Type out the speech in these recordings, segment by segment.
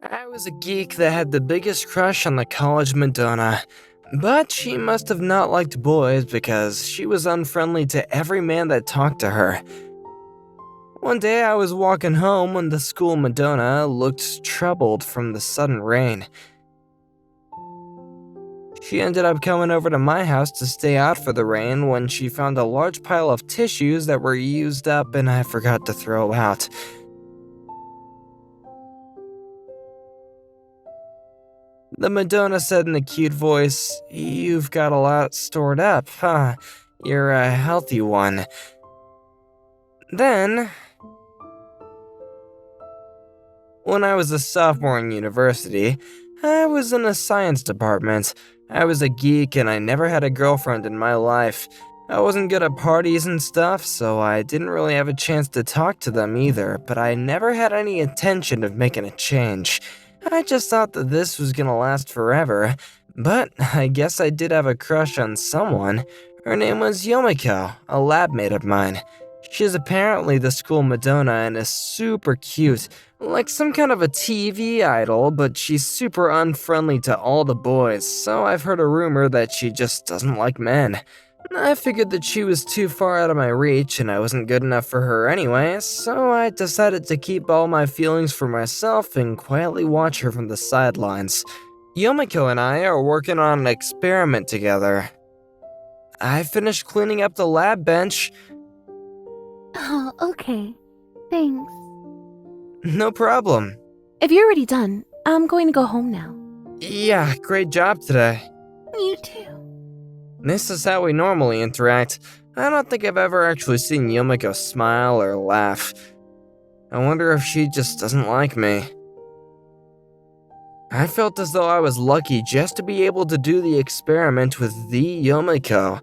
I was a geek that had the biggest crush on the college Madonna. But she must have not liked boys because she was unfriendly to every man that talked to her. One day I was walking home when the school Madonna looked troubled from the sudden rain. She ended up coming over to my house to stay out for the rain when she found a large pile of tissues that were used up and I forgot to throw out. The Madonna said in a cute voice, "You've got a lot stored up, huh? You're a healthy one." Then, when I was a sophomore in university, I was in a science department. I was a geek and I never had a girlfriend in my life. I wasn't good at parties and stuff, so I didn't really have a chance to talk to them either, but I never had any intention of making a change. I just thought that this was gonna last forever, but I guess I did have a crush on someone. Her name was Yomiko, a lab mate of mine. She's apparently the school Madonna and is super cute, like some kind of a TV idol, but she's super unfriendly to all the boys, so I've heard a rumor that she just doesn't like men. I figured that she was too far out of my reach and I wasn't good enough for her anyway, so I decided to keep all my feelings for myself and quietly watch her from the sidelines. Yomiko and I are working on an experiment together. I finished cleaning up the lab bench. Oh, okay. Thanks. No problem. If you're already done, I'm going to go home now. Yeah, great job today. You too. This is how we normally interact. I don't think I've ever actually seen Yomiko smile or laugh. I wonder if she just doesn't like me. I felt as though I was lucky just to be able to do the experiment with the Yomiko.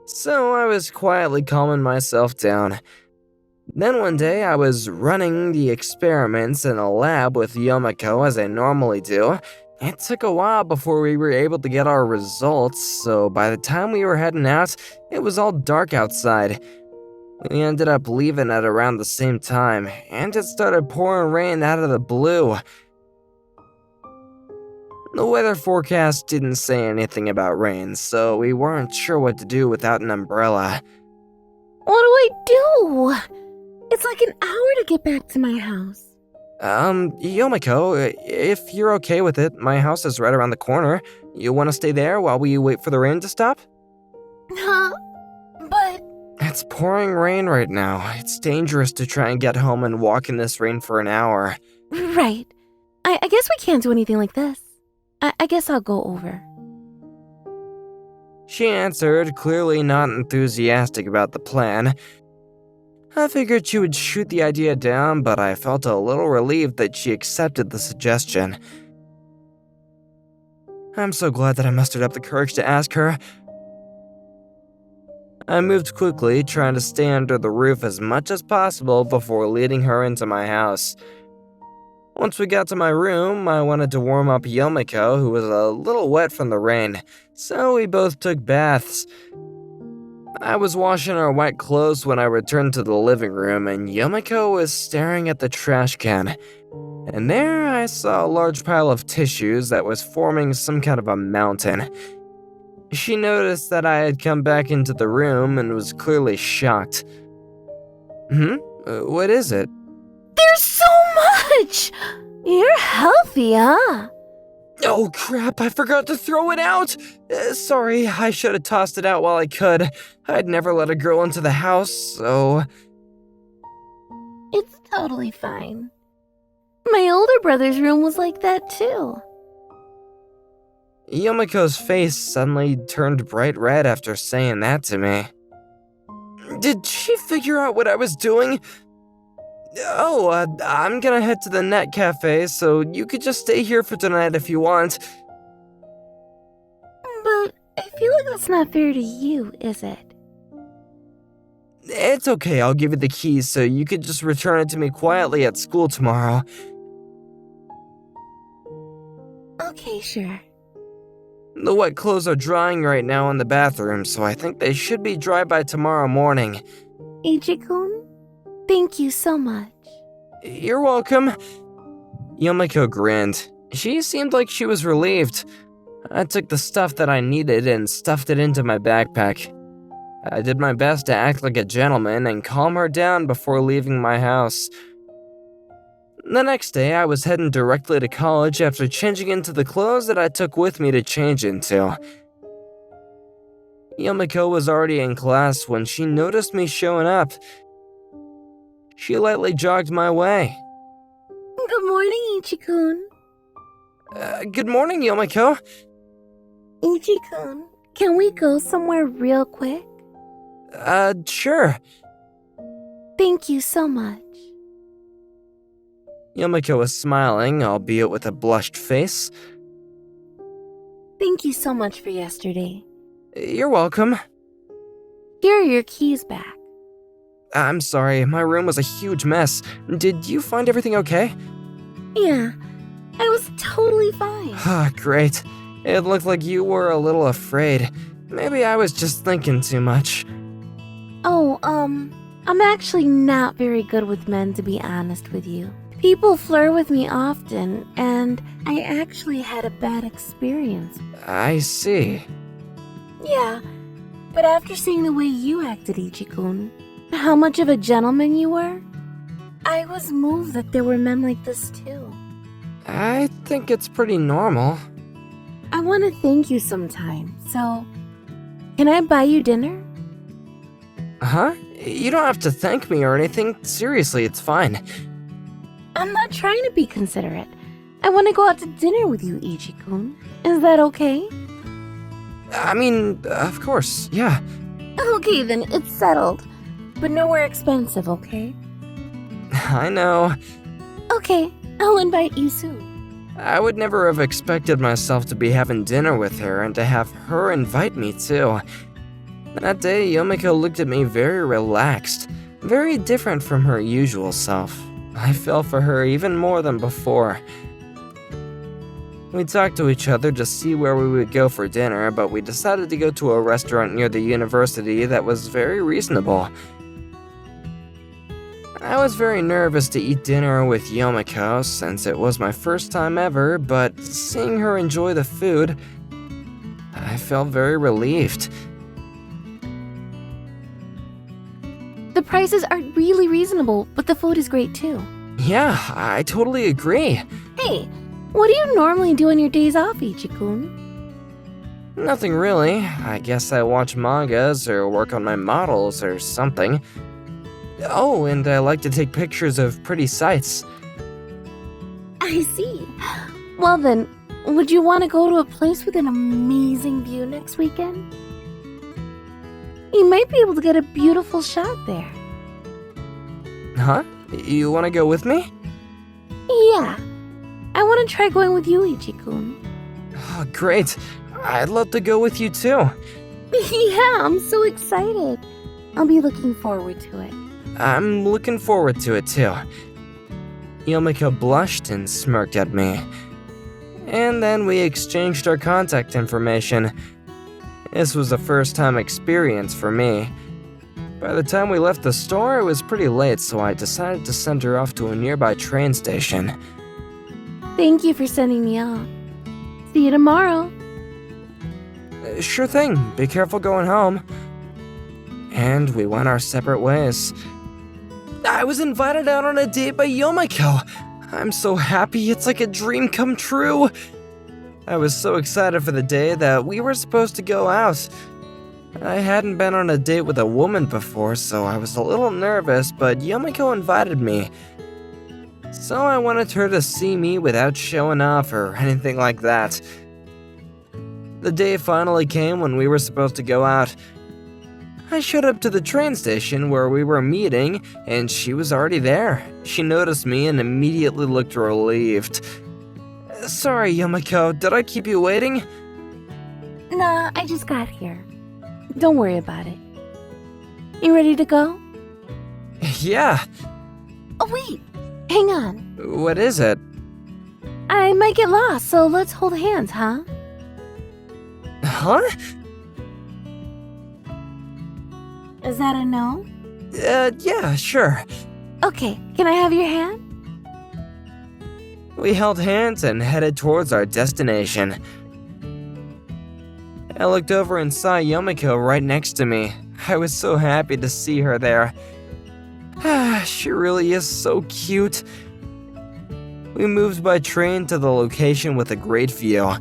So I was quietly calming myself down. Then one day I was running the experiments in a lab with Yomiko as I normally do. It took a while before we were able to get our results, so by the time we were heading out, it was all dark outside. We ended up leaving at around the same time, and it started pouring rain out of the blue. The weather forecast didn't say anything about rain, so we weren't sure what to do without an umbrella. What do I do? It's like an hour to get back to my house. Yomiko, if you're okay with it, my house is right around the corner. You want to stay there while we wait for the rain to stop? Huh? But... It's pouring rain right now. It's dangerous to try and get home and walk in this rain for an hour. Right. I guess we can't do anything like this. I guess I'll go over. She answered, clearly not enthusiastic about the plan. I figured she would shoot the idea down, but I felt a little relieved that she accepted the suggestion. I'm so glad that I mustered up the courage to ask her. I moved quickly, trying to stay under the roof as much as possible before leading her into my house. Once we got to my room, I wanted to warm up Yomiko, who was a little wet from the rain, so we both took baths. I was washing our wet clothes when I returned to the living room, and Yomiko was staring at the trash can. And there I saw a large pile of tissues that was forming some kind of a mountain. She noticed that I had come back into the room and was clearly shocked. What is it? There's so much! You're healthy, huh? Oh crap, I forgot to throw it out! Sorry, I should have tossed it out while I could. I'd never let a girl into the house, so... It's totally fine. My older brother's room was like that too. Yomiko's face suddenly turned bright red after saying that to me. Did she figure out what I was doing? Oh, I'm gonna head to the net cafe, so you could just stay here for tonight if you want. But I feel like that's not fair to you, is it? It's okay, I'll give you the keys so you could just return it to me quietly at school tomorrow. Okay, sure. The wet clothes are drying right now in the bathroom, so I think they should be dry by tomorrow morning. Ichi-kun, thank you so much. You're welcome. Yomiko grinned. She seemed like she was relieved. I took the stuff that I needed and stuffed it into my backpack. I did my best to act like a gentleman and calm her down before leaving my house. The next day, I was heading directly to college after changing into the clothes that I took with me to change into. Yomiko was already in class when she noticed me showing up. She lightly jogged my way. Good morning, Ichi-kun. Good morning, Yomiko. Ichi-kun, can we go somewhere real quick? Sure. Thank you so much. Yomiko was smiling, albeit with a blushed face. Thank you so much for yesterday. You're welcome. Here are your keys back. I'm sorry, my room was a huge mess. Did you find everything okay? Yeah, I was totally fine. Ah, great. It looked like you were a little afraid. Maybe I was just thinking too much. Oh, I'm actually not very good with men, to be honest with you. People flirt with me often, and I actually had a bad experience. I see. Yeah, but after seeing the way you acted, Ichi-kun, how much of a gentleman you were, I was moved that there were men like this too. I think it's pretty normal. I want to thank you sometime, so can I buy you dinner? Huh? You don't have to thank me or anything. Seriously, it's fine. I'm not trying to be considerate. I want to go out to dinner with you, Ichi-kun. Is that okay? I mean, of course, yeah. Okay, then it's settled. But nowhere expensive, okay? I know. Okay, I'll invite you soon. I would never have expected myself to be having dinner with her and to have her invite me too. That day, Yomiko looked at me very relaxed, very different from her usual self. I fell for her even more than before. We talked to each other to see where we would go for dinner, but we decided to go to a restaurant near the university that was very reasonable. I was very nervous to eat dinner with Yomiko since it was my first time ever, but seeing her enjoy the food, I felt very relieved. The prices are really reasonable, but the food is great too. Yeah, I totally agree. Hey, what do you normally do on your days off, Ichi-kun? Nothing really. I guess I watch mangas or work on my models or something. Oh, and I like to take pictures of pretty sights. I see. Well then, would you want to go to a place with an amazing view next weekend? You might be able to get a beautiful shot there. Huh? You want to go with me? Yeah. I want to try going with you, Ichi-kun. Oh, great. I'd love to go with you too. Yeah, I'm so excited. I'll be looking forward to it. I'm looking forward to it too. Yomiko blushed and smirked at me. And then we exchanged our contact information. This was a first-time experience for me. By the time we left the store, it was pretty late, so I decided to send her off to a nearby train station. Thank you for sending me off. See you tomorrow. Sure thing. Be careful going home. And we went our separate ways. I was invited out on a date by Yomiko. I'm so happy, it's like a dream come true. I was so excited for the day that we were supposed to go out. I hadn't been on a date with a woman before, so I was a little nervous, but Yomiko invited me. So I wanted her to see me without showing off or anything like that. The day finally came when we were supposed to go out. I showed up to the train station where we were meeting, and she was already there. She noticed me and immediately looked relieved. Sorry, Yomiko, did I keep you waiting? Nah, I just got here. Don't worry about it. You ready to go? Yeah. Oh, wait. Hang on. What is it? I might get lost, so let's hold hands, huh? Huh? Is that a no? Yeah, sure. Okay, can I have your hand? We held hands and headed towards our destination. I looked over and saw Yomiko right next to me. I was so happy to see her there. She really is so cute. We moved by train to the location with a great view.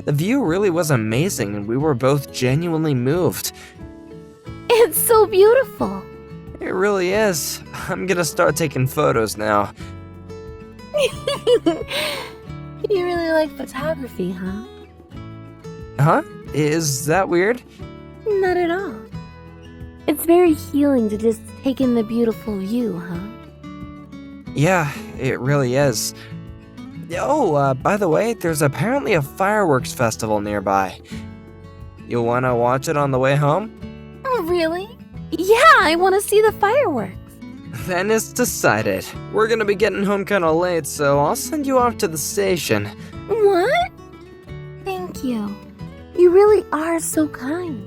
The view really was amazing and we were both genuinely moved. It's so beautiful. It really is. I'm gonna start taking photos now. You really like photography, huh? Huh? Is that weird? Not at all. It's very healing to just take in the beautiful view, huh? Yeah, it really is. Oh, by the way, there's apparently a fireworks festival nearby. You wanna watch it on the way home? Oh, really? Yeah, I want to see the fireworks. Then it's decided. We're gonna be getting home kinda late, so I'll send you off to the station. What? Thank you. You really are so kind.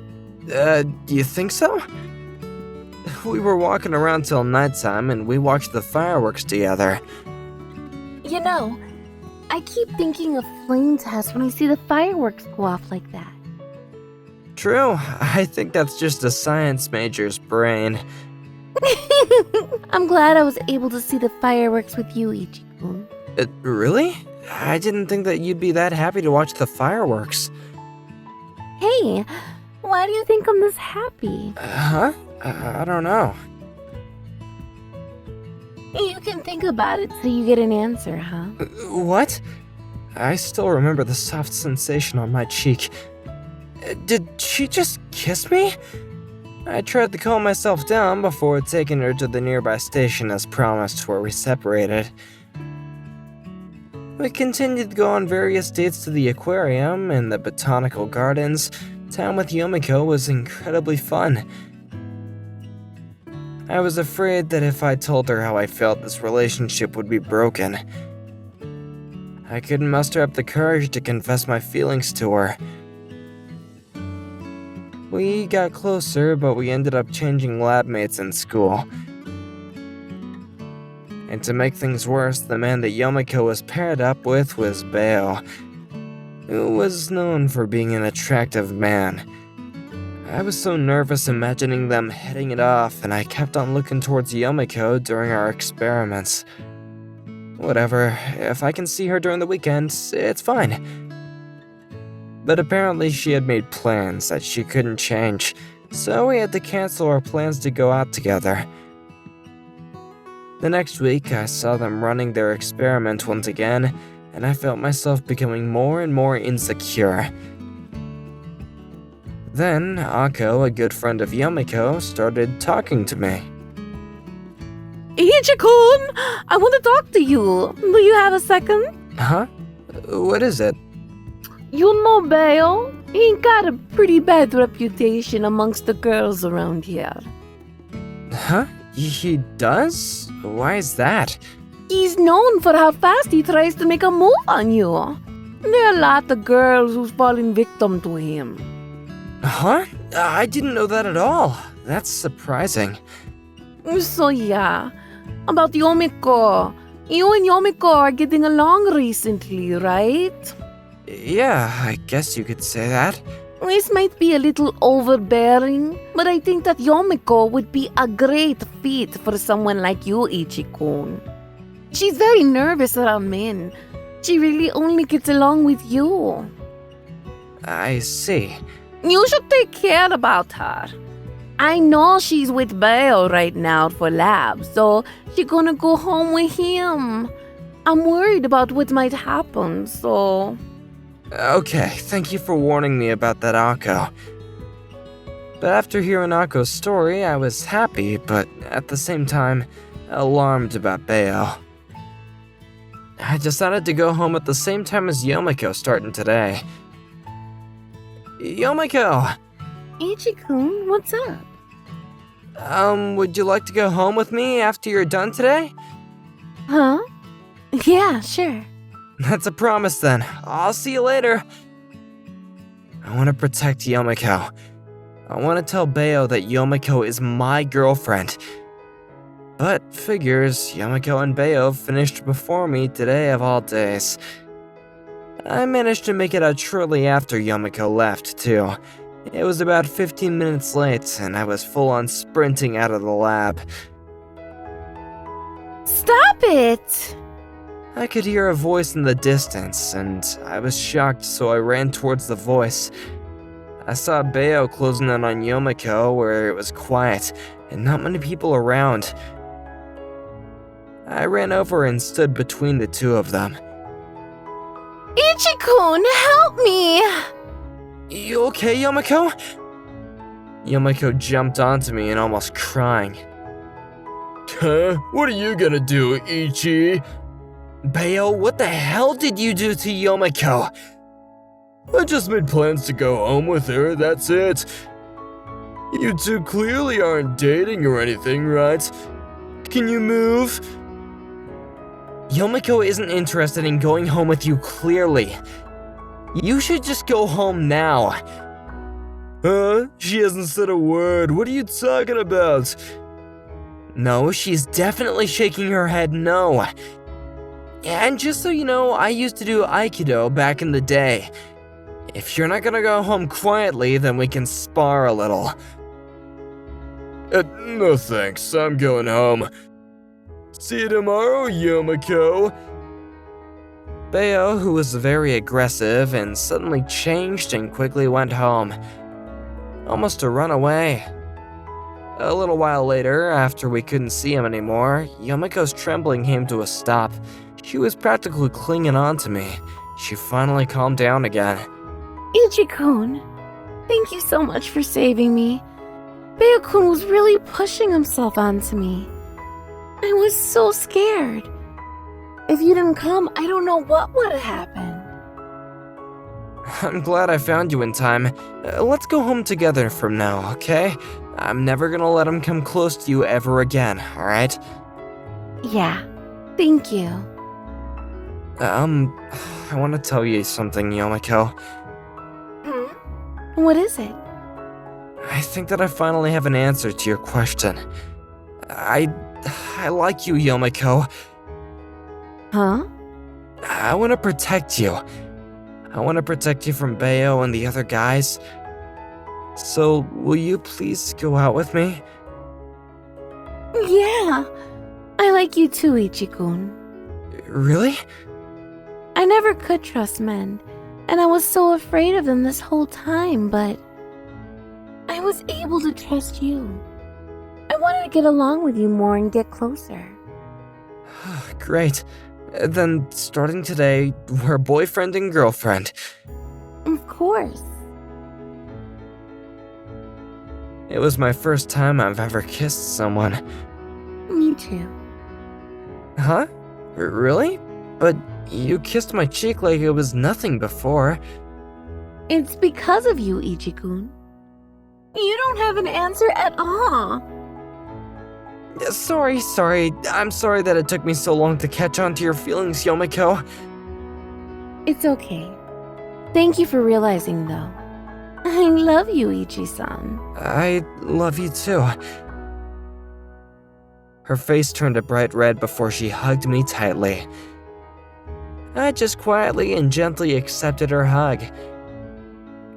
Do you think so? We were walking around till nighttime and we watched the fireworks together. You know, I keep thinking of flame tests when I see the fireworks go off like that. True, I think that's just a science major's brain. I'm glad I was able to see the fireworks with you, Ichi-kun. Really? I didn't think that you'd be that happy to watch the fireworks. Hey, why do you think I'm this happy? Huh? I don't know. You can think about it till you get an answer, huh? What? I still remember the soft sensation on my cheek. Did she just kiss me? I tried to calm myself down before taking her to the nearby station as promised, where we separated. We continued to go on various dates to the aquarium and the botanical gardens. Time with Yomiko was incredibly fun. I was afraid that if I told her how I felt, this relationship would be broken. I couldn't muster up the courage to confess my feelings to her. We got closer, but we ended up changing lab mates in school. And to make things worse, the man that Yomiko was paired up with was Beo, who was known for being an attractive man. I was so nervous imagining them hitting it off, and I kept on looking towards Yomiko during our experiments. Whatever, if I can see her during the weekends, it's fine. But apparently she had made plans that she couldn't change, so we had to cancel our plans to go out together. The next week, I saw them running their experiment once again, and I felt myself becoming more and more insecure. Then, Ako, a good friend of Yomiko, started talking to me. Ichi-kun, I want to talk to you. Do you have a second? Huh? What is it? You know Bale? He got a pretty bad reputation amongst the girls around here. Huh? He does? Why is that? He's known for how fast he tries to make a move on you. There are a lot of girls who's fallen victim to him. Huh? I didn't know that at all. That's surprising. So yeah, about Yomiko. You and Yomiko are getting along recently, right? Yeah, I guess you could say that. This might be a little overbearing, but I think that Yomiko would be a great fit for someone like you, Ichi-kun. She's very nervous around men. She really only gets along with you. I see. You should take care about her. I know she's with Bale right now for lab, so she's gonna go home with him. I'm worried about what might happen, so... Okay, thank you for warning me about that Ako. But after hearing Ako's story, I was happy, but at the same time, alarmed about Beo. I decided to go home at the same time as Yomiko starting today. Yomiko! Ichi-kun, what's up? Would you like to go home with me after you're done today? Huh? Yeah, sure. That's a promise then. I'll see you later. I want to protect Yomiko. I want to tell Beo that Yomiko is my girlfriend. But figures, Yomiko and Bayo finished before me today of all days. I managed to make it out shortly after Yomiko left, too. It was about 15 minutes late, and I was full on sprinting out of the lab. Stop it! I could hear a voice in the distance, and I was shocked, so I ran towards the voice. I saw Bayo closing in on Yomiko, where it was quiet, and not many people around. I ran over and stood between the two of them. Ichi-kun, help me! You okay, Yomiko? Yomiko jumped onto me and almost crying. Huh? What are you gonna do, Ichi? Bayo, what the hell did you do to Yomiko? I just made plans to go home with her, that's it. You two clearly aren't dating or anything, right? Can you move? Yomiko isn't interested in going home with you, clearly. You should just go home now. Huh? She hasn't said a word. What are you talking about? No, she's definitely shaking her head no. And just so you know, I used to do Aikido back in the day. If you're not gonna go home quietly, then we can spar a little. No thanks, I'm going home. See you tomorrow, Yomiko. Bayo, who was very aggressive, and suddenly changed and quickly went home. Almost to run away. A little while later, after we couldn't see him anymore, Yomiko's trembling came to a stop. She was practically clinging on to me. She finally calmed down again. Ichi-kun, thank you so much for saving me. Bayo-kun was really pushing himself onto me. I was so scared. If you didn't come, I don't know what would have happened. I'm glad I found you in time. Let's go home together from now, okay? I'm never gonna let him come close to you ever again, alright? Yeah, thank you. I want to tell you something, Yomiko. What is it? I think that I finally have an answer to your question. I like you, Yomiko. Huh? I want to protect you. I want to protect you from Bayo and the other guys. So, will you please go out with me? Yeah, I like you too, Ichi-kun. Really? I never could trust men, and I was so afraid of them this whole time, but I was able to trust you. I wanted to get along with you more and get closer. Great. Then, starting today, we're boyfriend and girlfriend. Of course. It was my first time I've ever kissed someone. Me too. Huh? Really? But you kissed my cheek like it was nothing before. It's because of you, Ichi-kun. You don't have an answer at all. Sorry. I'm sorry that it took me so long to catch on to your feelings, Yomiko. It's okay. Thank you for realizing, though. I love you, Ichi-san. I love you too. Her face turned a bright red before she hugged me tightly. I just quietly and gently accepted her hug.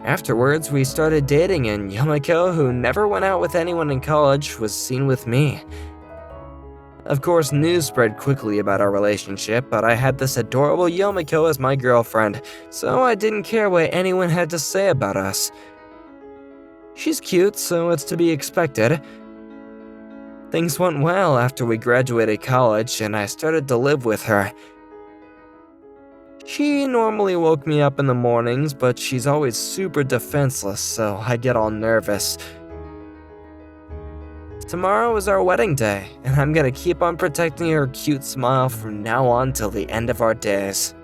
Afterwards, we started dating, and Yomiko, who never went out with anyone in college, was seen with me. Of course, news spread quickly about our relationship, but I had this adorable Yomiko as my girlfriend, so I didn't care what anyone had to say about us. She's cute, so it's to be expected. Things went well after we graduated college, and I started to live with her. She normally woke me up in the mornings, but she's always super defenseless, so I get all nervous. Tomorrow is our wedding day, and I'm gonna keep on protecting her cute smile from now on till the end of our days.